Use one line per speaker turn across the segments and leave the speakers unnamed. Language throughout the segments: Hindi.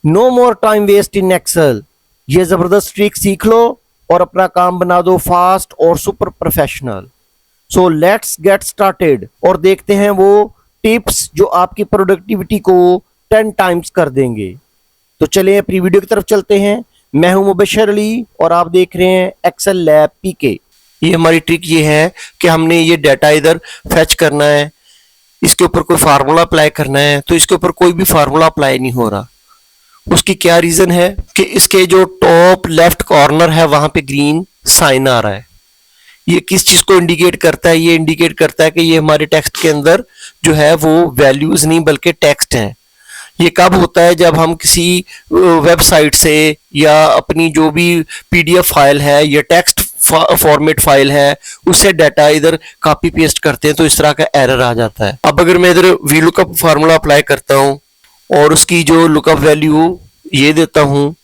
No more time waste in Excel. ये जबरदस्त ट्रिक सीख लो और अपना काम बना दो फास्ट और super professional. So let's get started और देखते हैं वो टिप्स जो आपकी प्रोडक्टिविटी को 10 टाइम्स कर देंगे। तो चलिए अपनी वीडियो की तरफ चलते हैं। मैं हूं मुबशर अली और आप देख रहे हैं एक्सेल लैब पीके। ये हमारी ट्रिक ये है कि हमने ये डाटा इधर फेच करना है, इसके ऊपर कोई फार्मूला अप्लाई करना है, तो इसके ऊपर कोई भी फार्मूला अप्लाई नहीं हो रहा। उसकी क्या रीजन है कि इसके जो टॉप लेफ्ट कॉर्नर है वहां पे ग्रीन साइन आ रहा है। ये किस चीज को इंडिकेट करता है? ये इंडिकेट करता है कि ये हमारे टेक्स्ट के अंदर जो है वो वैल्यूज नहीं बल्कि टेक्स्ट हैं। ये कब होता है? जब हम किसी वेबसाइट से या अपनी जो भी पीडीएफ फाइल है या टेक्स्ट फॉर्मेट फाइल है उससे डाटा इधर कॉपी पेस्ट करते हैं तो इस तरह का एरर आ जाता है। अब अगर मैं इधर वी लुकअप फार्मूला अप्लाई करता हूँ और उसकी जो लुकअप वैल्यू ये देता हूँ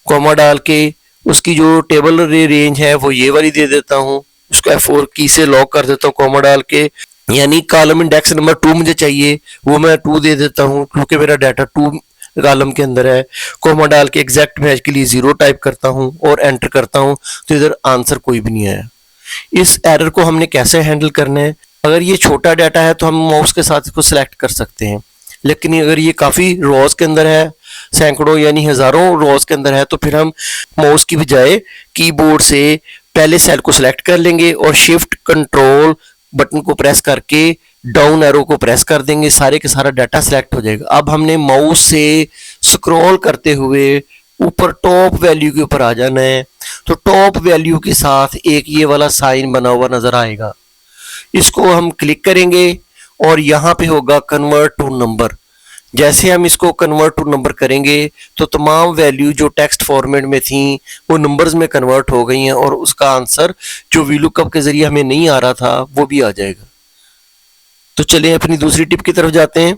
कॉमा डाल के, उसकी जो टेबल रेंज है वो ये वाली दे देता हूँ, उसको F4 की से लॉक कर देता हूँ कॉमा डाल के, यानी कॉलम इंडेक्स नंबर 2 मुझे चाहिए वो मैं 2 दे देता हूँ क्योंकि मेरा डाटा 2 कॉलम के अंदर है। कॉमा डाल के एग्जैक्ट मैच के लिए 0 टाइप करता हूँ और एंटर करता हूँ तो इधर आंसर कोई भी नहीं आया। इस एरर को हमने कैसे हैंडल करना है? अगर ये छोटा डाटा है तो हम माउस के साथ इसको सिलेक्ट कर सकते हैं, लेकिन अगर ये काफ़ी रोज के अंदर है, सैकड़ों यानी हज़ारों रोज के अंदर है, तो फिर हम माउस की बजाय कीबोर्ड से पहले सेल को सिलेक्ट कर लेंगे और शिफ्ट कंट्रोल बटन को प्रेस करके डाउन एरो को प्रेस कर देंगे, सारे के सारा डाटा सिलेक्ट हो जाएगा। अब हमने माउस से स्क्रॉल करते हुए ऊपर टॉप वैल्यू के ऊपर आ जाना है, तो टॉप वैल्यू के साथ एक ये वाला साइन बना हुआ नजर आएगा, इसको हम क्लिक करेंगे और यहाँ पे होगा कन्वर्ट टू नंबर। जैसे हम इसको कन्वर्ट टू नंबर करेंगे तो तमाम वैल्यू जो टेक्स्ट फॉर्मेट में थी वो नंबर्स में कन्वर्ट हो गई हैं और उसका आंसर जो वीलुकअप के जरिए हमें नहीं आ रहा था वो भी आ जाएगा। तो चलिए अपनी दूसरी टिप की तरफ जाते हैं।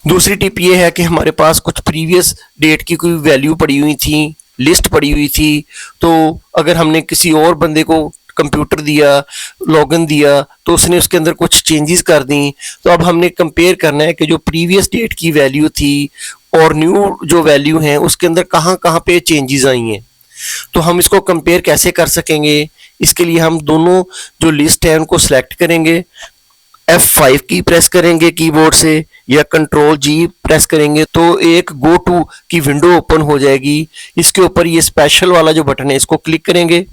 दूसरी टिप ये है कि हमारे पास कुछ प्रीवियस डेट की कोई वैल्यू पड़ी हुई थी, लिस्ट पड़ी हुई थी, तो अगर हमने किसी और बंदे को कंप्यूटर दिया, लॉगिन दिया, तो उसने उसके अंदर कुछ चेंजेस कर दी, तो अब हमने कंपेयर करना है कि जो प्रीवियस डेट की वैल्यू थी और न्यू जो वैल्यू है उसके अंदर कहाँ कहाँ पे चेंजेस आई हैं। तो हम इसको कंपेयर कैसे कर सकेंगे? इसके लिए हम दोनों जो लिस्ट है उनको सिलेक्ट करेंगे, F5 की प्रेस करेंगे कीबोर्ड से या कंट्रोल G प्रेस करेंगे तो एक गो टू की विंडो ओपन हो जाएगी। इसके ऊपर ये स्पेशल वाला जो बटन है इसको क्लिक करेंगे।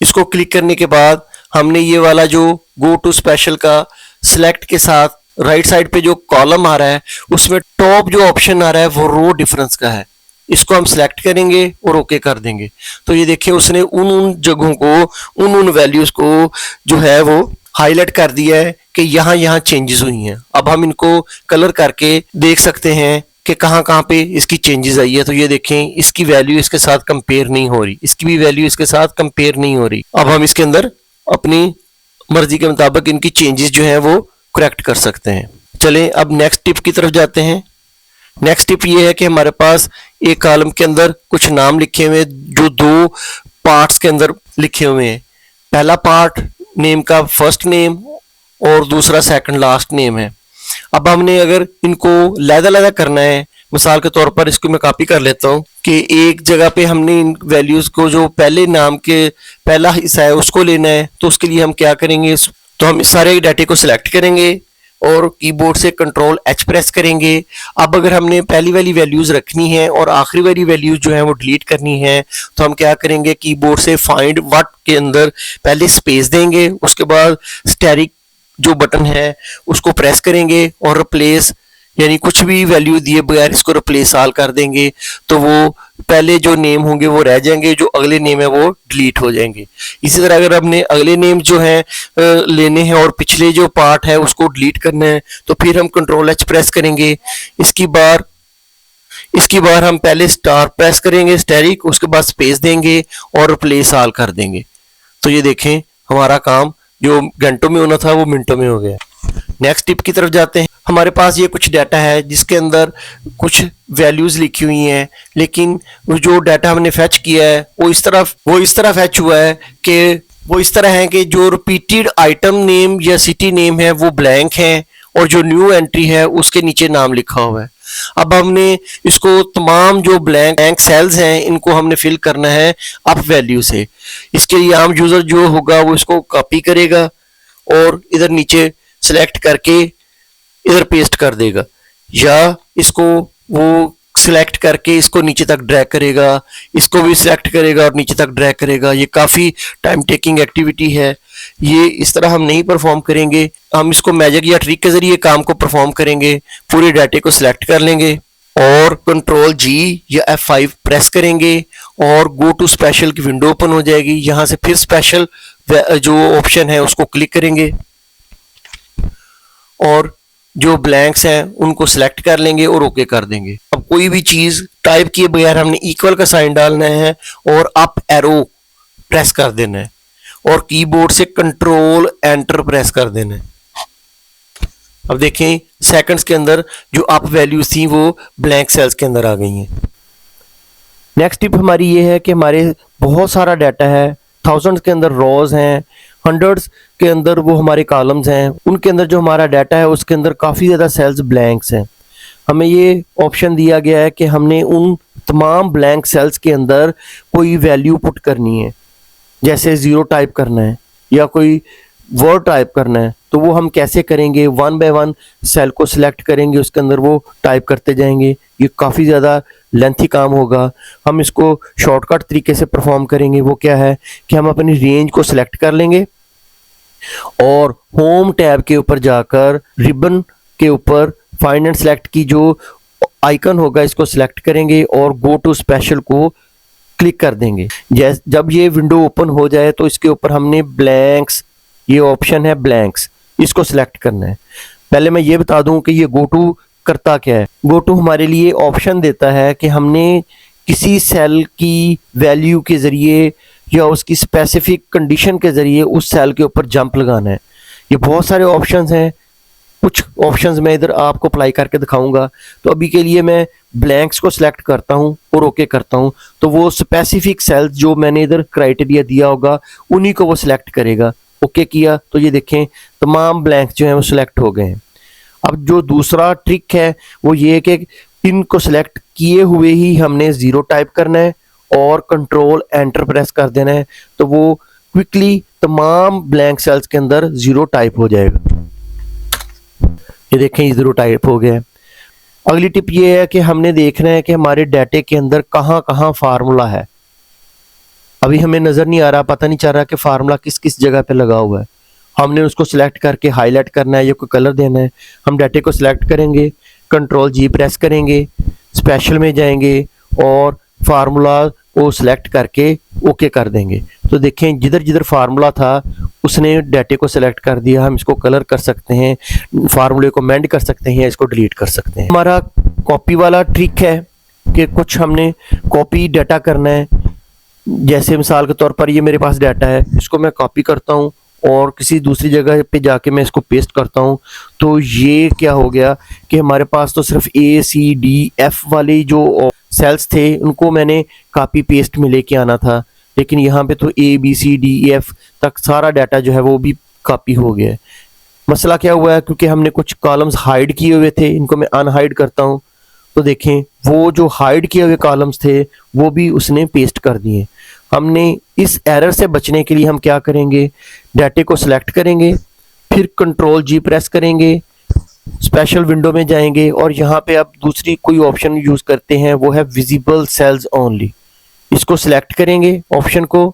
इसको क्लिक करने के बाद हमने ये वाला जो गो टू स्पेशल का सिलेक्ट के साथ राइट साइड पे जो कॉलम आ रहा है उसमें टॉप जो ऑप्शन आ रहा है वो रो डिफरेंस का है, इसको हम सिलेक्ट करेंगे और ओके कर देंगे। तो ये देखिए उसने उन जगहों को उन वैल्यूज को जो है वो हाईलाइट कर दिया है कि यहाँ यहाँ चेंजेस हुई हैं। अब हम इनको कलर करके देख सकते हैं कि कहाँ कहाँ पे इसकी चेंजेस आई है। तो ये देखें इसकी वैल्यू इसके साथ कंपेयर नहीं हो रही, इसकी भी वैल्यू इसके साथ कंपेयर नहीं हो रही। अब हम इसके अंदर अपनी मर्जी के मुताबिक इनकी चेंजेस जो है वो करेक्ट कर सकते हैं। चलें अब नेक्स्ट टिप की तरफ जाते हैं। नेक्स्ट टिप ये है कि हमारे पास एक कॉलम के अंदर कुछ नाम लिखे हुए हैं जो 2 पार्ट्स के अंदर लिखे हुए हैं। पहला पार्ट नेम का फर्स्ट नेम और दूसरा सेकंड लास्ट नेम है। अब हमने अगर इनको लहदा करना है, मिसाल के तौर पर इसको मैं कॉपी कर लेता हूँ कि एक जगह पे हमने इन वैल्यूज को जो पहले नाम के पहला हिस्सा है उसको लेना है, तो उसके लिए हम क्या करेंगे? तो हम इस सारे डाटे को सिलेक्ट करेंगे और कीबोर्ड से कंट्रोल H प्रेस करेंगे। अब अगर हमने पहली वाली वैल्यूज रखनी है और आखिरी वाली वैल्यूज जो है वो डिलीट करनी है तो हम क्या करेंगे? कीबोर्ड से फाइंड व्हाट के अंदर पहले स्पेस देंगे, उसके बाद स्टैटिक जो बटन है उसको प्रेस करेंगे और रिप्लेस यानी कुछ भी वैल्यू दिए बगैर इसको रिप्लेस ऑल कर देंगे, तो वो पहले जो नेम होंगे वो रह जाएंगे, जो अगले नेम है वो डिलीट हो जाएंगे। इसी तरह अगर हमने अगले नेम जो है लेने हैं और पिछले जो पार्ट है उसको डिलीट करना है तो फिर हम कंट्रोल H प्रेस करेंगे। इसकी बार हम पहले स्टार प्रेस करेंगे स्टैटिक, उसके बाद स्पेस देंगे और रिप्लेस ऑल कर देंगे। तो ये देखें हमारा काम जो घंटों में होना था वो मिनटों में हो गया। नेक्स्ट टिप की तरफ जाते हैं। हमारे पास ये कुछ डाटा है जिसके अंदर कुछ वैल्यूज लिखी हुई हैं, लेकिन जो डाटा हमने फेच किया है वो इस तरह फेच हुआ है कि वो इस तरह है कि जो रिपीटेड आइटम नेम या सिटी नेम है वो ब्लैंक है और जो न्यू एंट्री है उसके नीचे नाम लिखा हुआ है। अब हमने इसको तमाम जो ब्लैंक सेल्स हैं इनको हमने फिल करना है अप वैल्यू से। इसके लिए आम यूजर जो होगा वो इसको कॉपी करेगा और इधर नीचे सेलेक्ट करके इधर पेस्ट कर देगा, या इसको वो सिलेक्ट करके इसको नीचे तक ड्रैग करेगा, इसको भी सिलेक्ट करेगा और नीचे तक ड्रैग करेगा। ये काफ़ी टाइम टेकिंग एक्टिविटी है, ये इस तरह हम नहीं परफॉर्म करेंगे। हम इसको मैजिक या ट्रिक के जरिए काम को परफॉर्म करेंगे। पूरे डाटे को सिलेक्ट कर लेंगे और कंट्रोल जी या F5 प्रेस करेंगे और गो टू स्पेशल की विंडो ओपन हो जाएगी। यहाँ से फिर स्पेशल जो ऑप्शन है उसको क्लिक करेंगे और जो ब्लैंक्स हैं उनको सिलेक्ट कर लेंगे और ओके कर देंगे। अब कोई भी चीज टाइप किए बगैर हमने इक्वल का साइन डालना है और अप एरो प्रेस कर देना है और कीबोर्ड से कंट्रोल एंटर प्रेस कर देना है। अब देखें सेकंड्स के अंदर जो अप वैल्यूज थी वो ब्लैंक सेल्स के अंदर आ गई हैं। नेक्स्ट टिप हमारी ये है कि हमारे बहुत सारा डाटा है, थाउजेंड्स के अंदर रोज हैं, हंड्रेड्स के अंदर वो हमारे कॉलम्स हैं, उनके अंदर जो हमारा डाटा है उसके अंदर काफ़ी ज़्यादा सेल्स ब्लैंक्स हैं। हमें ये ऑप्शन दिया गया है कि हमने उन तमाम ब्लैंक सेल्स के अंदर कोई वैल्यू पुट करनी है, जैसे ज़ीरो टाइप करना है या कोई वर्ड टाइप करना है। तो वो हम कैसे करेंगे, वन बाय वन सेल को सिलेक्ट करेंगे, उसके अंदर वो टाइप करते जाएंगे। ये काफ़ी ज़्यादा लेंथी काम होगा। हम इसको शॉर्टकट तरीके से परफॉर्म करेंगे। वो क्या है कि हम अपनी रेंज को सिलेक्ट कर लेंगे और होम टैब के ऊपर जाकर रिबन के ऊपर फाइंड एंड सेलेक्ट की जो आइकन होगा इसको सिलेक्ट करेंगे और गो टू स्पेशल को क्लिक कर देंगे। जब ये विंडो ओपन हो जाए तो इसके ऊपर हमने ब्लैंक्स, ये ऑप्शन है ब्लैंक्स, इसको सिलेक्ट करना है। पहले मैं ये बता दूं कि ये गो टू करता क्या है। गो टू हमारे लिए ऑप्शन देता है कि हमने किसी सेल की वैल्यू के ज़रिए या उसकी स्पेसिफिक कंडीशन के ज़रिए उस सेल के ऊपर जंप लगाना है। ये बहुत सारे ऑप्शंस हैं, कुछ ऑप्शंस मैं इधर आपको अप्लाई करके दिखाऊंगा। तो अभी के लिए मैं ब्लैंक्स को सिलेक्ट करता हूं और ओके करता हूं, तो वो स्पेसिफिक सेल्स जो मैंने इधर क्राइटेरिया दिया होगा उन्हीं को वो सिलेक्ट करेगा। ओके किया तो ये देखें तमाम ब्लैंक्स जो हैं वो सिलेक्ट हो गए हैं। अब जो दूसरा ट्रिक है वो ये है कि इनको सिलेक्ट किए हुए ही हमने ज़ीरो टाइप करना है और कंट्रोल एंटर प्रेस कर देना है, तो वो क्विकली तमाम ब्लैंक सेल्स के अंदर ज़ीरो टाइप हो जाएगा। ये देखें ज़ीरो टाइप हो गया है। अगली टिप ये है कि हमने देखना है कि हमारे डाटे के अंदर कहाँ कहाँ फार्मूला है। अभी हमें नज़र नहीं आ रहा, पता नहीं चल रहा कि फार्मूला किस किस जगह पे लगा हुआ है। हमने उसको सिलेक्ट करके हाईलाइट करना है या कोई कलर देना है। हम डाटे को सिलेक्ट करेंगे, कंट्रोल जी प्रेस करेंगे, स्पेशल में जाएंगे और फार्मूला को सिलेक्ट करके ओके कर देंगे। तो देखें जिधर जिधर फार्मूला था उसने डाटे को सिलेक्ट कर दिया। हम इसको कलर कर सकते हैं, फार्मूले को मेंड कर सकते हैं, इसको डिलीट कर सकते हैं। हमारा कॉपी वाला ट्रिक है कि कुछ हमने कॉपी डाटा करना है। जैसे मिसाल के तौर पर ये मेरे पास डाटा है, इसको मैं कॉपी करता हूँ और किसी दूसरी जगह पे जाके मैं इसको पेस्ट करता हूँ। तो ये क्या हो गया कि हमारे पास तो सिर्फ ACDF वाले जो सेल्स थे उनको मैंने कॉपी पेस्ट में लेके आना था, लेकिन यहाँ पे तो ABCDEF तक सारा डाटा जो है वो भी कॉपी हो गया है। मसला क्या हुआ है, क्योंकि हमने कुछ कॉलम्स हाइड किए हुए थे, इनको मैं अनहाइड करता हूँ तो देखें वो जो हाइड किए हुए कॉलम्स थे वो भी उसने पेस्ट कर दिए। हमने इस एरर से बचने के लिए हम क्या करेंगे, डाटे को सिलेक्ट करेंगे, फिर कंट्रोल जी प्रेस करेंगे, स्पेशल विंडो में जाएंगे और यहाँ पे अब दूसरी कोई ऑप्शन यूज़ करते हैं, वो है विजिबल सेल्स ओनली। इसको सिलेक्ट करेंगे, ऑप्शन को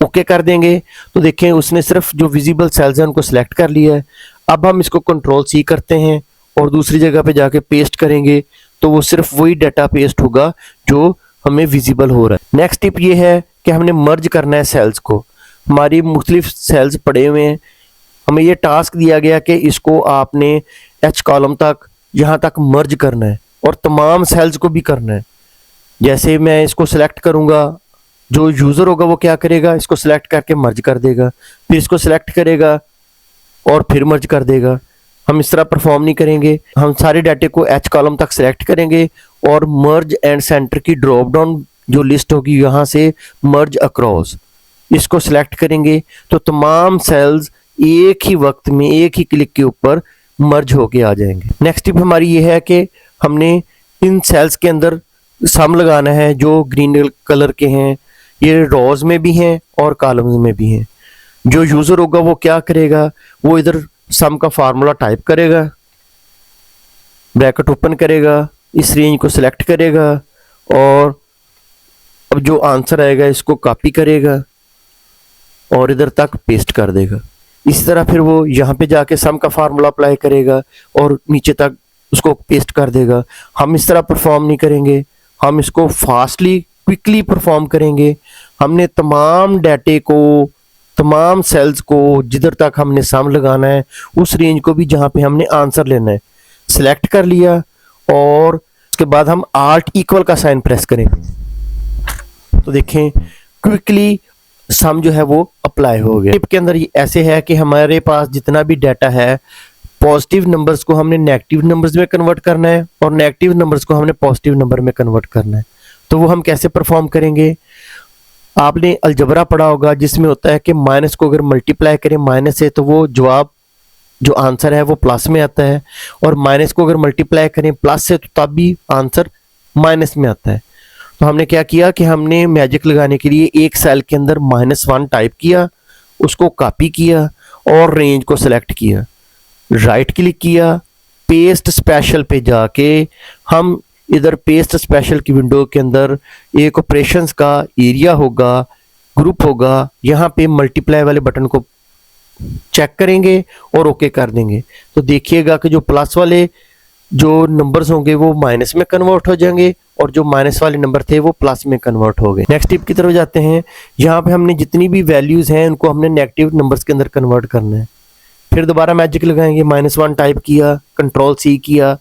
ओके कर देंगे तो देखें उसने सिर्फ जो विजिबल सेल्स हैं उनको सिलेक्ट कर लिया है। अब हम इसको कंट्रोल सी करते हैं और दूसरी जगह पे जाके पेस्ट करेंगे तो वो सिर्फ वही डाटा पेस्ट होगा जो हमें विजिबल हो रहा है। नेक्स्ट टिप ये है कि हमने मर्ज करना है सेल्स को। हमारी मुख्तलिफ सेल्स पड़े हुए हैं, हमें ये टास्क दिया गया कि इसको आपने H कॉलम तक यहाँ तक मर्ज करना है और तमाम सेल्स को भी करना है। जैसे मैं इसको सिलेक्ट करूँगा, जो यूज़र होगा वो क्या करेगा, इसको सिलेक्ट करके मर्ज कर देगा, फिर इसको सिलेक्ट करेगा और फिर मर्ज कर देगा। हम इस तरह परफॉर्म नहीं करेंगे। हम सारे डाटे को H कॉलम तक सिलेक्ट करेंगे और मर्ज एंड सेंटर की ड्रॉप डाउन जो लिस्ट होगी यहाँ से मर्ज अक्रॉस इसको सिलेक्ट करेंगे तो तमाम सेल्स एक ही वक्त में एक ही क्लिक के ऊपर मर्ज होके आ जाएंगे। नेक्स्ट टिप हमारी ये है कि हमने इन सेल्स के अंदर सम लगाना है जो ग्रीन कलर के हैं, ये रोज में भी हैं और कॉलम्स में भी हैं। जो यूज़र होगा वो क्या करेगा, वो इधर सम का फार्मूला टाइप करेगा, ब्रैकेट ओपन करेगा, इस रेंज को सिलेक्ट करेगा और अब जो आंसर आएगा इसको कॉपी करेगा और इधर तक पेस्ट कर देगा। इसी तरह फिर वो यहाँ पे जाके सम का फार्मूला अप्लाई करेगा और नीचे तक उसको पेस्ट कर देगा। हम इस तरह परफॉर्म नहीं करेंगे, हम इसको फास्टली क्विकली परफॉर्म करेंगे। हमने तमाम डाटे को, तमाम सेल्स को जिधर तक हमने सम लगाना है, उस रेंज को भी जहाँ पे हमने आंसर लेना है सिलेक्ट कर लिया और उसके बाद हम आल्ट इक्वल का साइन प्रेस करेंगे तो देखें क्विकली सम जो है वो अप्लाई हो गया। टिप के अंदर ये ऐसे है कि हमारे पास जितना भी डाटा है, पॉजिटिव नंबर्स को हमने नेगेटिव नंबर्स में कन्वर्ट करना है और नेगेटिव नंबर्स को हमने पॉजिटिव नंबर में कन्वर्ट करना है। तो वो हम कैसे परफॉर्म करेंगे, आपने अलजबरा पढ़ा होगा जिसमें होता है कि माइनस को अगर मल्टीप्लाई करें माइनस से तो वो जवाब जो आंसर है वो प्लस में आता है, और माइनस को अगर मल्टीप्लाई करें प्लस से तो तब भी आंसर माइनस में आता है। तो हमने क्या किया कि हमने मैजिक लगाने के लिए एक सेल के अंदर -1 टाइप किया, उसको कॉपी किया और रेंज को सिलेक्ट किया, राइट क्लिक किया, पेस्ट स्पेशल पे जाके हम इधर पेस्ट स्पेशल की विंडो के अंदर एक ऑपरेशंस का एरिया होगा, ग्रुप होगा, यहाँ पे मल्टीप्लाई वाले बटन को चेक करेंगे और ओके कर देंगे। तो देखिएगा कि जो प्लस वाले जो नंबर्स होंगे वो माइनस में कन्वर्ट हो जाएंगे और जो माइनस वाले नंबर थे वो प्लस में कन्वर्ट हो गए। नेक्स्ट टिप की तरफ जाते हैं। यहाँ पे हमने जितनी भी वैल्यूज हैं उनको हमने नेगेटिव नंबर्स के अंदर कन्वर्ट करना है। फिर दोबारा मैजिक लगाएंगे, -1 टाइप किया, कंट्रोल-C किया,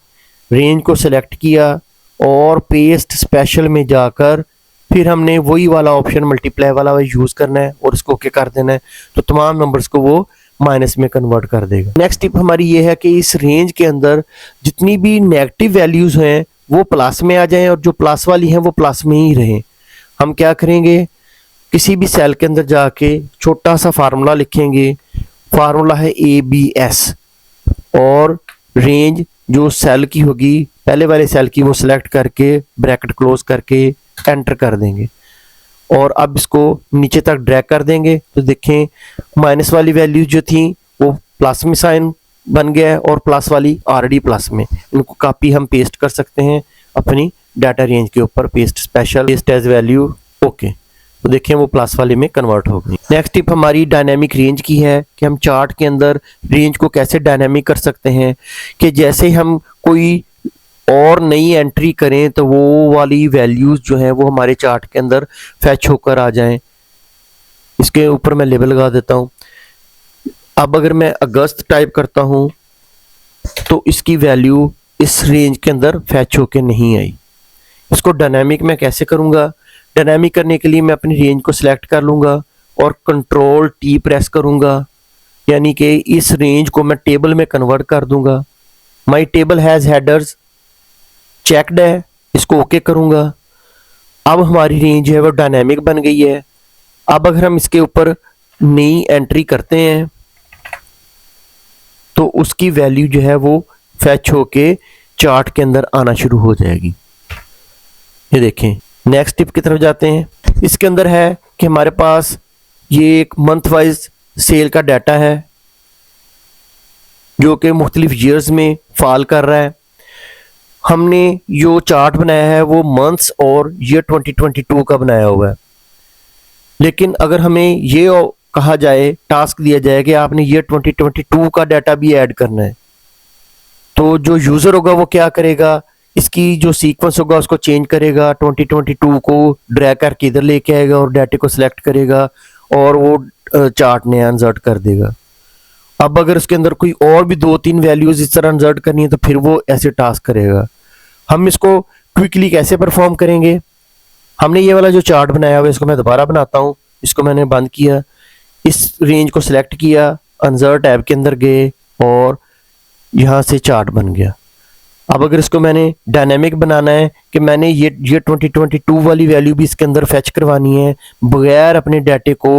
रेंज को सिलेक्ट किया और पेस्ट स्पेशल में जाकर फिर हमने वही वाला ऑप्शन मल्टीप्लाई वाला यूज़ करना है और इसको ओके कर देना है। तो तमाम नंबर्स को वो माइनस में कन्वर्ट कर देगा। नेक्स्ट टिप हमारी ये है कि इस रेंज के अंदर जितनी भी नेगेटिव वैल्यूज हैं वो प्लस में आ जाएं और जो प्लस वाली हैं वो प्लस में ही रहें। हम क्या करेंगे, किसी भी सेल के अंदर जाके छोटा सा फार्मूला लिखेंगे, फार्मूला है ABS और रेंज जो सेल की होगी पहले वाले सेल की वो सिलेक्ट करके ब्रैकेट क्लोज करके एंटर कर देंगे और अब इसको नीचे तक ड्रैग कर देंगे। तो देखें माइनस वाली वैल्यू जो थी वो प्लस में साइन बन गया है और प्लस वाली ऑलरेडी प्लस में। इनको कॉपी हम पेस्ट कर सकते हैं अपनी डाटा रेंज के ऊपर, paste special, paste as value, okay. तो देखें वो प्लस वाले में कन्वर्ट हो गई। नेक्स्ट टिप हमारी डायनेमिक रेंज की है कि हम चार्ट के अंदर रेंज को कैसे डायनेमिक कर सकते हैं कि जैसे हम कोई और नई एंट्री करें तो वो वाली वैल्यूज जो हैं वो हमारे चार्ट के अंदर फैच होकर आ जाएं। इसके ऊपर मैं लेबल लगा देता हूं। अब अगर मैं अगस्त टाइप करता हूं तो इसकी वैल्यू इस रेंज के अंदर फैच होकर नहीं आई। इसको डायनामिक मैं कैसे करूंगा, डायनामिक करने के लिए मैं अपनी रेंज को सिलेक्ट कर लूंगा और कंट्रोल-T प्रेस करूंगा, यानी कि इस रेंज को मैं टेबल में कन्वर्ट कर दूंगा। माई टेबल हैज़ हेडर्स चेक्ड है, इसको ओके करूंगा। अब हमारी रेंज है वो डायनामिक बन गई है। अब अगर हम इसके ऊपर नई एंट्री करते हैं तो उसकी वैल्यू जो है वो फैच होके चार्ट के अंदर आना शुरू हो जाएगी। ये देखें। नेक्स्ट टिप की तरफ जाते हैं। इसके अंदर है कि हमारे पास ये एक मंथ वाइज सेल का डाटा है जो कि मुख्तलिफ ईयर्स में फॉल कर रहा है। हमने जो चार्ट बनाया है वो मंथ्स और ईयर 2022 का बनाया हुआ है, लेकिन अगर हमें ये कहा जाए, टास्क दिया जाए कि आपने ईयर 2022 का डाटा भी ऐड करना है, तो जो यूज़र होगा वो क्या करेगा, इसकी जो सीक्वेंस होगा उसको चेंज करेगा, 2022 को ड्रैग करके इधर लेके आएगा और डाटे को सिलेक्ट करेगा और वो चार्ट नया इंसर्ट कर देगा। अब अगर उसके अंदर कोई और भी 2-3 वैल्यूज इस तरह इंसर्ट करनी है तो फिर वो ऐसे टास्क करेगा। हम इसको क्विकली कैसे परफॉर्म करेंगे, हमने ये वाला जो चार्ट बनाया हुआ है इसको मैं दोबारा बनाता हूँ। इसको मैंने बंद किया, इस रेंज को सिलेक्ट किया, इंसर्ट टैब के अंदर गए और यहाँ से चार्ट बन गया। अब अगर इसको मैंने डायनेमिक बनाना है कि मैंने ये 2022 वाली वैल्यू भी इसके अंदर फैच करवानी है बगैर अपने डाटे को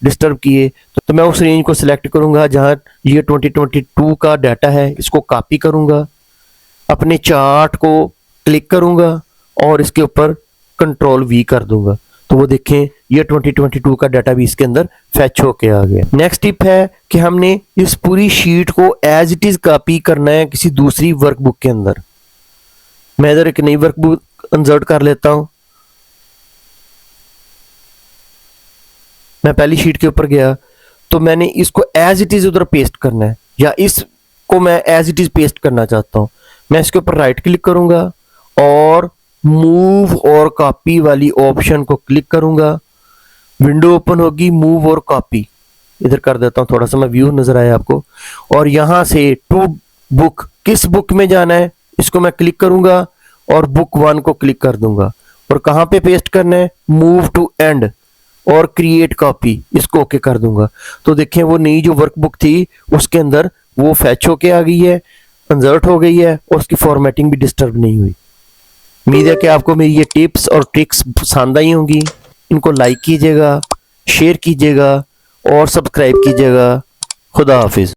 डिस्टर्ब किए, तो मैं उस रेंज को सिलेक्ट करूंगा जहां ये 2022 का डाटा है, इसको कॉपी करूंगा, अपने चार्ट को क्लिक करूंगा और इसके ऊपर कंट्रोल वी कर दूंगा, तो वो देखें ये 2022 का डाटा भी इसके अंदर फैच होके आ गया। नेक्स्ट टिप है कि हमने इस पूरी शीट को एज इट इज कॉपी करना है किसी दूसरी वर्कबुक के अंदर। मैं इधर एक नई वर्कबुक इंसर्ट कर लेता हूं। मैं पहली शीट के ऊपर गया तो मैंने इसको एज इट इज उधर पेस्ट करना है, या इसको मैं एज इट इज पेस्ट करना चाहता हूं। मैं इसके ऊपर राइट क्लिक करूंगा और मूव और कॉपी वाली ऑप्शन को क्लिक करूंगा। विंडो ओपन होगी, मूव और कॉपी इधर कर देता हूं, थोड़ा सा मैं व्यू नजर आया आपको। और यहां से टू बुक, किस बुक में जाना है इसको मैं क्लिक करूंगा और बुक 1 को क्लिक कर दूंगा। और कहां पे पेस्ट करना है, मूव टू एंड और क्रिएट कॉपी, इसको ओके कर दूंगा। तो देखें वो नई जो वर्कबुक थी उसके अंदर वो फैच होके आ गई है, इंसर्ट हो गई है और उसकी फॉर्मेटिंग भी डिस्टर्ब नहीं हुई। उम्मीद है कि आपको मेरी ये टिप्स और ट्रिक्स पसंद आई होंगी। इनको लाइक कीजिएगा, शेयर कीजिएगा और सब्सक्राइब कीजिएगा। खुदा हाफिज।